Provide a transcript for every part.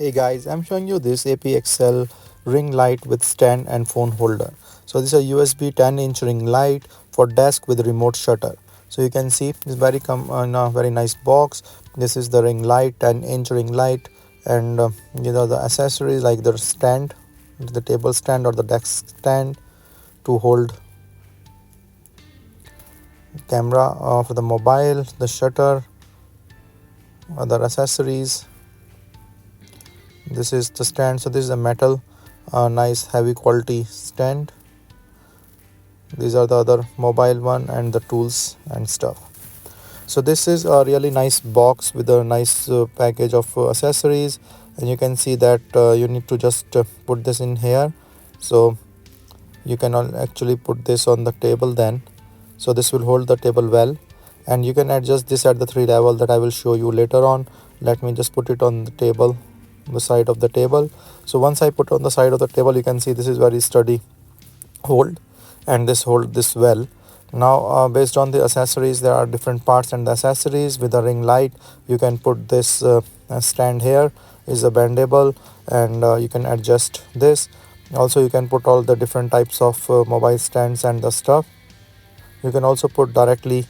Hey guys, I'm showing you this APEXEL ring light with stand and phone holder. So this is a USB 10-inch ring light for desk with remote shutter. So you can see it's in a very nice box. This is the ring light, 10-inch ring light, and the accessories like the stand, the table stand or the desk stand to hold camera for the mobile, the shutter, other accessories. This is the stand. So this is a metal nice heavy quality stand. These are the other mobile one and the tools and stuff. So this is a really nice box with a nice package of accessories, and you can see that you need to just put this in here. So you can actually put this on the table then, so this will hold the table well, and you can adjust this at the 3 level that I will show you later on. Let me just put it on the table, the side of the table. So once I put on the side of the table, you can see this is very sturdy hold, and this hold this well. Now based on the accessories, there are different parts and the accessories. With the ring light, you can put this stand here is a bendable, and you can adjust this. Also you can put all the different types of mobile stands and the stuff. You can also put directly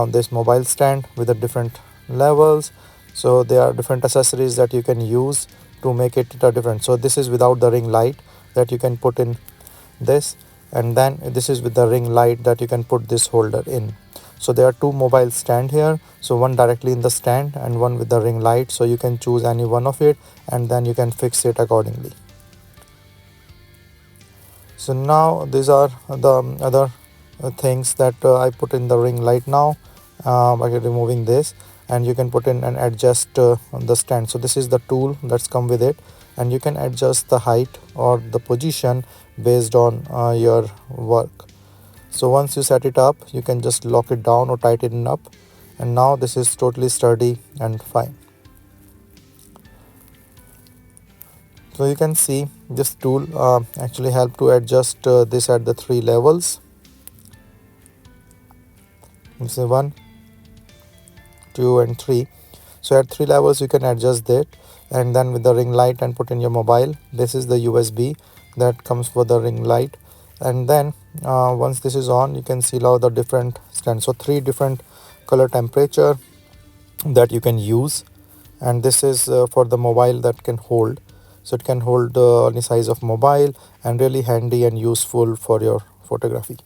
this mobile stand with the different levels. So there are different accessories that you can use to make it different. So this is without the ring light that you can put in this, and then this is with the ring light that you can put this holder in. So there are two mobile stand here, so one directly in the stand and one with the ring light. So you can choose any one of it, and then you can fix it accordingly. So now these are the other things that I put in the ring light now by removing this, and you can put in and adjust the stand. So this is the tool that's come with it, and you can adjust the height or the position based on your work. So once you set it up, you can just lock it down or tighten it up, and now this is totally sturdy and fine. So you can see this tool actually help to adjust this at the 3 levels. This is 1, 2 and 3. So at 3 levels you can adjust that, and then with the ring light and put in your mobile. This is the USB that comes for the ring light, and then once this is on, you can see now the different stands. So 3 different color temperature that you can use, and this is for the mobile that can hold. So it can hold any size of mobile, and really handy and useful for your photography.